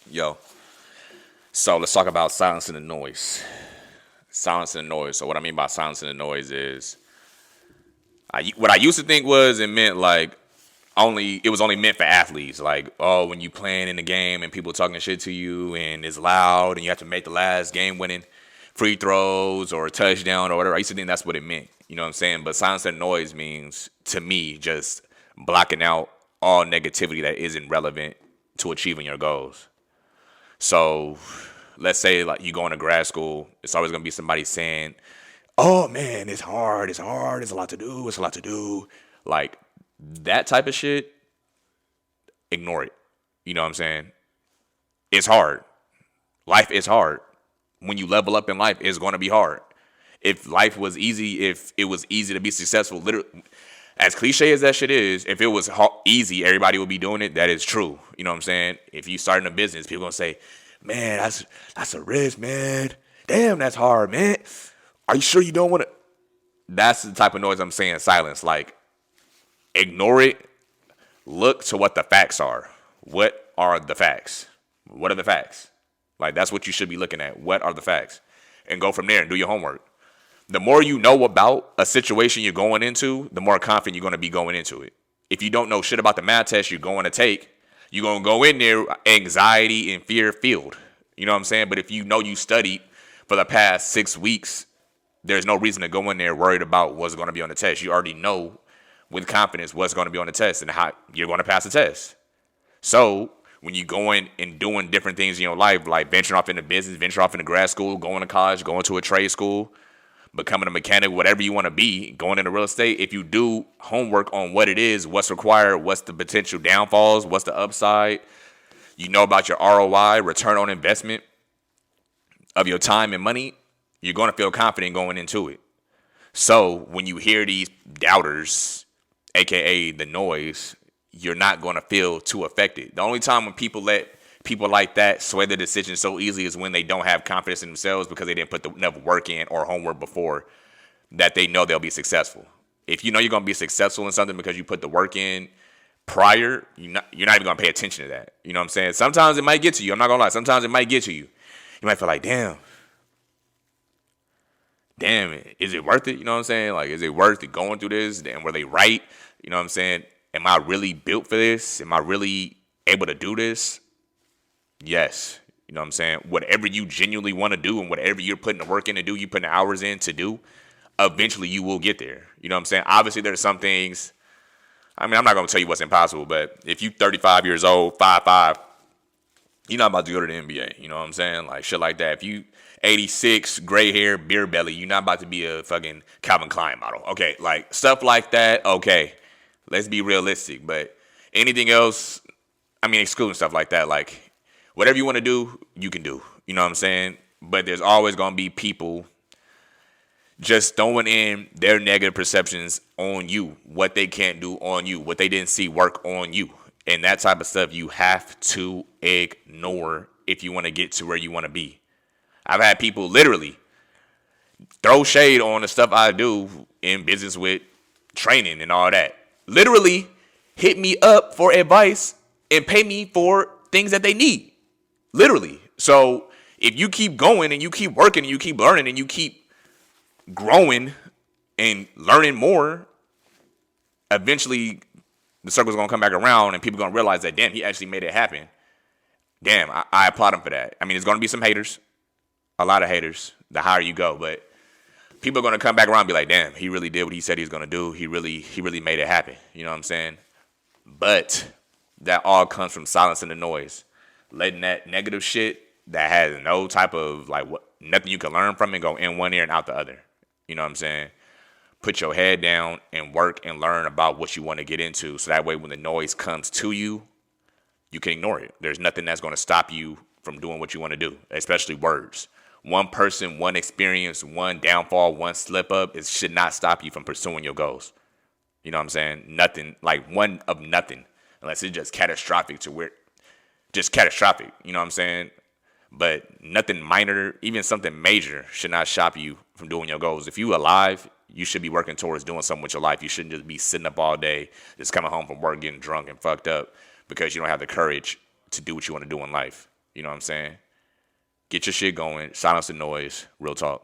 Yo, so let's talk about silencing the noise. Silencing the noise. So what I mean by silencing the noise is, what I used to think was it meant like it was only meant for athletes. Like, oh, when you playing in the game and people talking shit to you and it's loud and you have to make the last game winning free throws or a touchdown or whatever. I used to think that's what it meant. You know what I'm saying? But silencing the noise means to me just blocking out all negativity that isn't relevant to achieving your goals. So let's say like you go into grad school, it's always gonna be somebody saying, "Oh man, it's hard, it's a lot to do, it's a lot to do." Like that type of shit, ignore it. You know what I'm saying? It's hard. Life is hard. When you level up in life, it's gonna be hard. If life was easy, if it was easy to be successful, literally, as cliche as that shit is, if it was easy, everybody would be doing it. That is true. You know what I'm saying? If you starting a business, people gonna say, "Man, that's a risk, man. Damn, that's hard, man. Are you sure you don't want to?" That's the type of noise I'm saying. Silence. Like, ignore it. Look to what the facts are. What are the facts? What are the facts? Like, that's what you should be looking at. What are the facts? And go from there and do your homework. The more you know about a situation you're going into, the more confident you're going to be going into it. If you don't know shit about the math test you're going to take, you're going to go in there anxiety and fear filled. You know what I'm saying? But if you know you studied for the past 6 weeks, there's no reason to go in there worried about what's going to be on the test. You already know with confidence what's going to be on the test and how you're going to pass the test. So when you going and doing different things in your life, like venturing off into business, venturing off into grad school, going to college, going to a trade school, becoming a mechanic, whatever you want to be, going into real estate, if you do homework on what it is, what's required, what's the potential downfalls, what's the upside, you know about your ROI, return on investment of your time and money, you're going to feel confident going into it. So when you hear these doubters, aka the noise, you're not going to feel too affected. The only time when people let people like that sway their decisions so easily is when they don't have confidence in themselves because they didn't put enough work in or homework before that they know they'll be successful. If you know you're going to be successful in something because you put the work in prior, you're not even going to pay attention to that. You know what I'm saying? Sometimes it might get to you. I'm not going to lie. Sometimes it might get to you. You might feel like, damn, is it worth it? You know what I'm saying? Like, is it worth it going through this? And were they right? You know what I'm saying? Am I really built for this? Am I really able to do this? Yes. You know what I'm saying? Whatever you genuinely want to do and whatever you're putting the work in to do, you putting the hours in to do, eventually you will get there. You know what I'm saying? Obviously, there's some things. I mean, I'm not going to tell you what's impossible, but if you 35 years old, 5'5", you're not about to go to the NBA. You know what I'm saying? Like, shit like that. If you 86, gray hair, beer belly, you're not about to be a fucking Calvin Klein model. Okay, like, stuff like that, okay. Let's be realistic. But anything else, I mean, excluding stuff like that, like, whatever you want to do, you can do. You know what I'm saying? But there's always going to be people just throwing in their negative perceptions on you, what they can't do on you, what they didn't see work on you. And that type of stuff you have to ignore if you want to get to where you want to be. I've had people literally throw shade on the stuff I do in business with training and all that. Literally hit me up for advice and pay me for things that they need. Literally. So if you keep going and you keep working and you keep learning and you keep growing and learning more, eventually the circle's going to come back around and people are going to realize that, damn, he actually made it happen. Damn, I applaud him for that. I mean, there's going to be some haters, a lot of haters, the higher you go, but people are going to come back around and be like, damn, he really did what he said he was going to do. He really made it happen. You know what I'm saying? But that all comes from silencing the noise. Letting that negative shit that has no type of, like, nothing you can learn from it go in one ear and out the other. You know what I'm saying? Put your head down and work and learn about what you want to get into. So that way when the noise comes to you, you can ignore it. There's nothing that's going to stop you from doing what you want to do, especially words. One person, one experience, one downfall, one slip up, it should not stop you from pursuing your goals. You know what I'm saying? Nothing, like one of nothing, unless it's just catastrophic to where, just catastrophic. You know what I'm saying? But nothing minor, even something major, should not stop you from doing your goals. If you alive, you should be working towards doing something with your life. You shouldn't just be sitting up all day, just coming home from work, getting drunk and fucked up because you don't have the courage to do what you want to do in life. You know what I'm saying? Get your shit going. Silence the noise. Real talk.